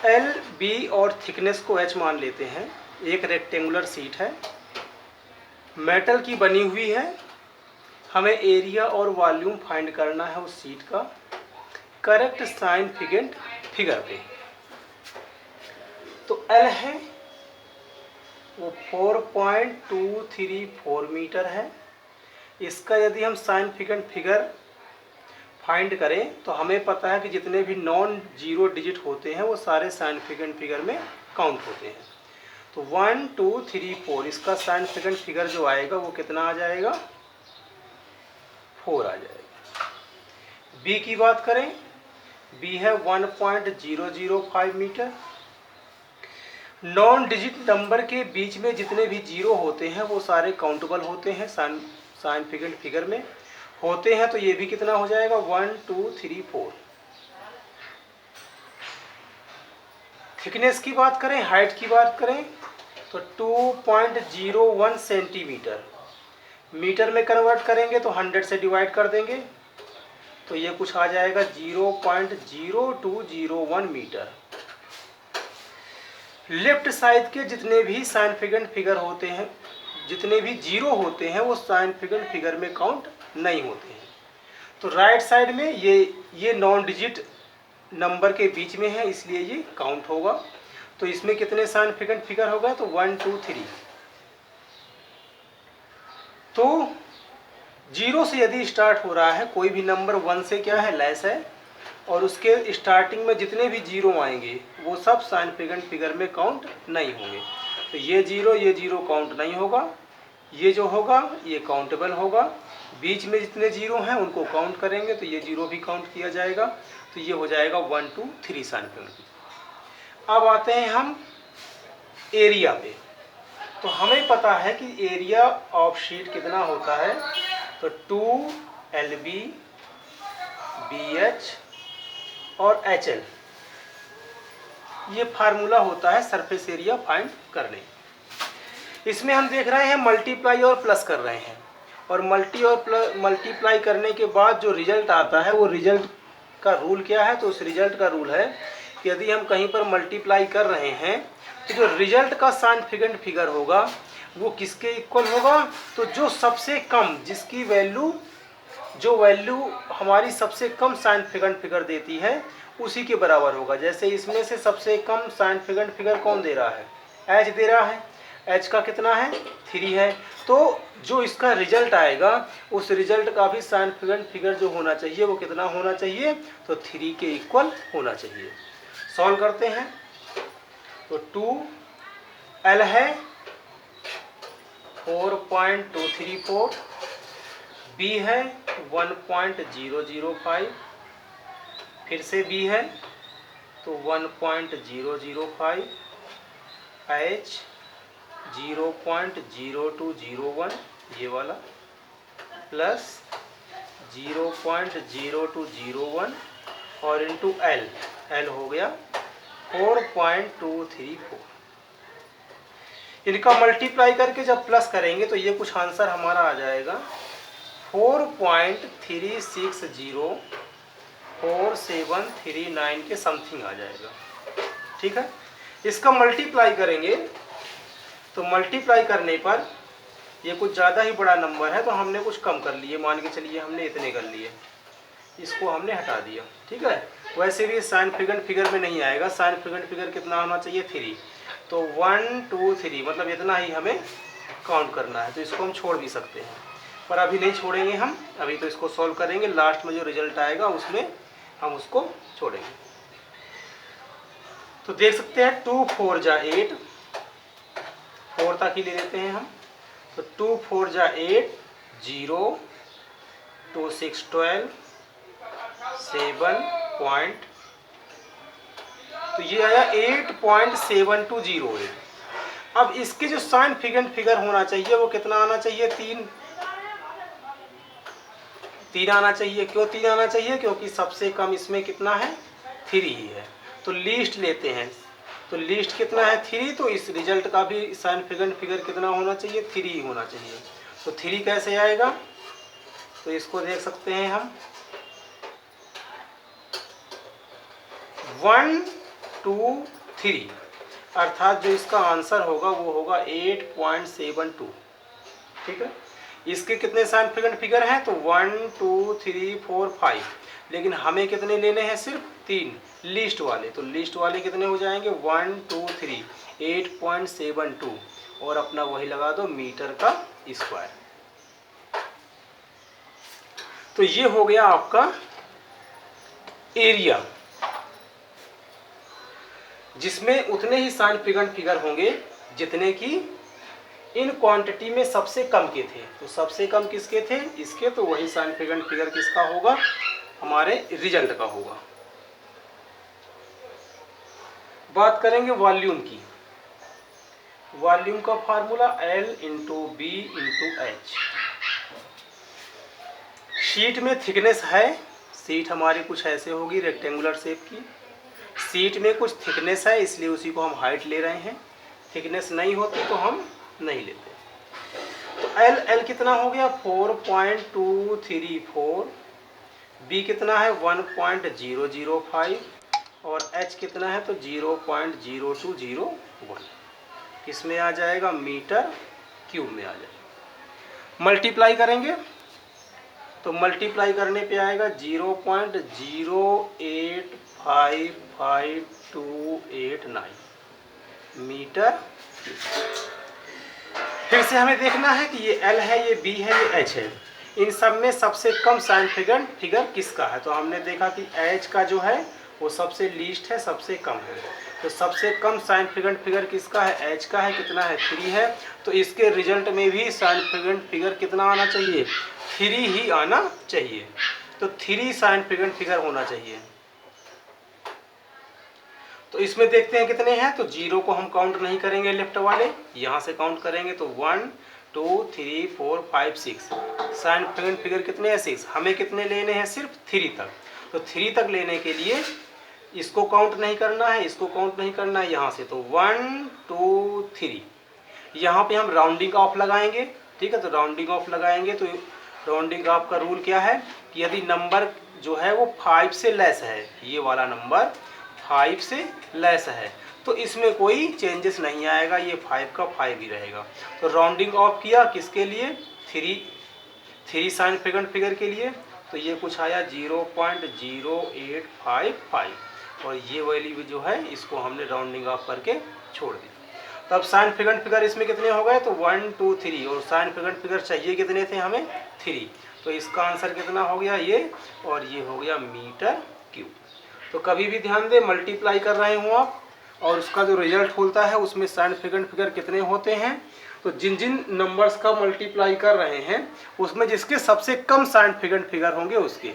L B और thickness को H मान लेते हैं। एक रेक्टेंगुलर शीट है, मेटल की बनी हुई है, हमें एरिया और वॉल्यूम फाइंड करना है उस शीट का करेक्ट साइन फिगर पे। तो एल है वो 4.234 मीटर है। इसका यदि हम साइन फिगर फाइंड करें तो हमें पता है कि जितने भी नॉन जीरो डिजिट होते हैं वो सारे साइन फिगर में काउंट होते हैं। तो 1 2 3 4 इसका साइन फिगर जो आएगा वो कितना आ जाएगा, 4 आ जाएगा। बी की बात करें, बी है 1.005 मीटर। नॉन डिजिट नंबर के बीच में जितने भी जीरो होते हैं वो सारे काउंटेबल होते हैं, साइन फिगर में होते हैं। तो ये भी कितना हो जाएगा, 1 2 3 4। थिकनेस की बात करें, हाइट की बात करें तो 2.01 सेंटीमीटर। मीटर में कन्वर्ट करेंगे तो 100 से डिवाइड कर देंगे तो ये कुछ आ जाएगा 0.0201 मीटर। लेफ्ट साइड के जितने भी साइन फिगर होते हैं, जितने भी जीरो होते हैं वो साइन फिगर में काउंट नहीं होते हैं। तो राइट साइड में ये नॉन डिजिट नंबर के बीच में है इसलिए ये काउंट होगा। तो इसमें कितने साइन फिगर होगा, तो 1 2 3। तो जीरो से यदि स्टार्ट हो रहा है कोई भी नंबर 1 से क्या है, लेस है, और उसके स्टार्टिंग में जितने भी जीरो आएंगे वो सब साइन फिगर में काउंट नहीं होंगे। तो ये जीरो काउंट नहीं होगा, ये जो होगा ये काउंटेबल होगा। बीच में जितने जीरो हैं उनको काउंट करेंगे तो ये जीरो भी काउंट किया जाएगा। तो ये हो जाएगा 1 2 3 साइन फिगर। अब आते हैं हम एरिया पे। तो हमें पता है कि एरिया ऑफ शीट कितना होता है, तो 2LB BH और HL, ये फार्मूला होता है सरफेस एरिया फाइंड करने। इसमें हम देख रहे हैं मल्टीप्लाई और प्लस कर रहे हैं, और मल्टीप्लाई करने के बाद जो रिजल्ट आता है वो रिजल्ट का रूल क्या है, तो उस रिजल्ट का रूल है कि यदि हम कहीं पर मल्टीप्लाई कर रहे हैं तो जो रिजल्ट का साइन फिगर होगा वो किसके इक्वल होगा, तो जो सबसे कम, जिसकी जो वैल्यू हमारी सबसे कम साइन फिगर देती है उसी के बराबर होगा। जैसे इसमें से सबसे कम साइन फिगर कौन दे रहा है, एच दे रहा है, एच का कितना है, 3 है। तो जो इसका रिजल्ट आएगा उस रिजल्ट का भी साइन फिगर जो होना चाहिए वो कितना होना चाहिए, तो 3 के इक्वल होना चाहिए। सॉल्व करते हैं तो 2L है 4.234, B है 1.005, फिर से B है तो 1.005, H 0.0201 ये वाला, प्लस 0.0201 और इंटू L हो गया 4.234। इनका मल्टीप्लाई करके जब प्लस करेंगे तो ये कुछ आंसर हमारा आ जाएगा 4.360473 के समथिंग आ जाएगा। ठीक है, इसका मल्टीप्लाई करेंगे तो मल्टीप्लाई करने पर ये कुछ ज़्यादा ही बड़ा नंबर है तो हमने कुछ कम कर लिए, मान के चलिए हमने इतने कर लिए, इसको हमने हटा दिया। ठीक है, वैसे भी साइन फिगर में नहीं आएगा, साइन फिगर कितना होना चाहिए, 3। तो 1 2 3 मतलब इतना ही हमें काउंट करना है। तो इसको हम छोड़ भी सकते हैं पर अभी नहीं छोड़ेंगे हम, अभी तो इसको सॉल्व करेंगे, लास्ट में जो रिजल्ट आएगा उसमें हम उसको छोड़ेंगे। तो देख सकते हैं 2 4 जा 8, 4 तक ही ले लेते हैं हम। तो 2 4 जा 8, 0 2 6 12 7 पॉइंट, तो ये आया 8.7208। अब इसके जो साइन फिगर होना चाहिए वो कितना आना चाहिए, 3 आना चाहिए। क्यों 3 आना चाहिए, क्योंकि सबसे कम इसमें कितना है, 3 ही है। तो लीस्ट लेते हैं, तो लीस्ट कितना है, 3। तो इस रिजल्ट का भी साइन फिगर कितना होना चाहिए, 3 ही होना चाहिए। तो 3 कैसे आएगा, तो इसको देख सकते हैं हम 1 123, अर्थात जो इसका आंसर होगा वो होगा 8.72। ठीक है, इसके कितने साइन फिगर हैं तो 1 2 3 4 5, लेकिन हमें कितने लेने हैं सिर्फ 3 लीस्ट वाले। तो लीस्ट वाले कितने हो जाएंगे 1 2 3 8.72 और अपना वही लगा दो मीटर का स्क्वायर। तो ये हो गया आपका एरिया, जिसमें उतने ही साइन फिगर होंगे जितने की इन क्वांटिटी में सबसे कम के थे। तो सबसे कम किसके थे इसके, तो वही साइन फिगर किसका होगा हमारे रिजल्ट का होगा। बात करेंगे वॉल्यूम की। वॉल्यूम का formula L into B into H. Sheet में थिकनेस है, शीट हमारी कुछ ऐसे होगी रेक्टेंगुलर शेप की। शीट में कुछ थिकनेस है इसलिए उसी को हम हाइट ले रहे हैं, थिकनेस नहीं होती तो हम नहीं लेते। तो L कितना हो गया 4.234, B कितना है 1.005 और H कितना है तो 0.0201। किसमें आ जाएगा मीटर क्यूब में आ जाएगा। मल्टीप्लाई करेंगे तो मल्टीप्लाई करने पे आएगा 0.08555289 मीटर। फिर से हमें देखना है कि ये L है, ये B है, ये H है। इन सब में सबसे कम साइन फिगर किसका है। तो हमने देखा कि H का जो है वो सबसे लीस्ट है, सबसे कम है। तो सबसे कम साइन फिगर किसका है H का है, कितना है 3 है। तो इसके रिजल्ट में भी साइन फिगर कितना आना चाहिए 3 ही आना चाहिए। तो 3 साइन फिगर होना चाहिए। तो इसमें देखते हैं कितने हैं। तो 0 को हम काउंट नहीं करेंगे, लेफ्ट वाले यहाँ से काउंट करेंगे। तो 1 2 3 4 5 6 साइन फिगर कितने हैं 6। हमें कितने लेने हैं सिर्फ 3 तक। तो 3 तक लेने के लिए इसको काउंट नहीं करना है, इसको काउंट नहीं करना है यहाँ से। तो 1 2 3 यहाँ पे हम राउंडिंग ऑफ लगाएंगे। ठीक है, तो राउंडिंग ऑफ लगाएंगे तो राउंडिंग ऑफ का रूल क्या है कि यदि नंबर जो है वो 5 से लेस है, ये वाला नंबर 5 से लेस है तो इसमें कोई चेंजेस नहीं आएगा, ये 5 का 5 ही रहेगा। तो राउंडिंग ऑफ किया किसके लिए 3 साइन फिगर के लिए। तो ये कुछ आया 0.0855 और ये वैल्यू जो है इसको हमने राउंडिंग ऑफ करके छोड़ दी। तब साइन फिगर इसमें कितने हो गए तो 1 2 3 और साइन फिगर चाहिए कितने थे हमें 3। तो इसका आंसर कितना हो गया ये, और ये हो गया मीटर क्यूब। तो कभी भी ध्यान दें मल्टीप्लाई कर रहे हो आप और उसका जो रिजल्ट होता है उसमें साइन फिगर कितने होते हैं। तो जिन जिन नंबर्स का मल्टीप्लाई कर रहे हैं उसमें जिसके सबसे कम साइन फिगर होंगे उसके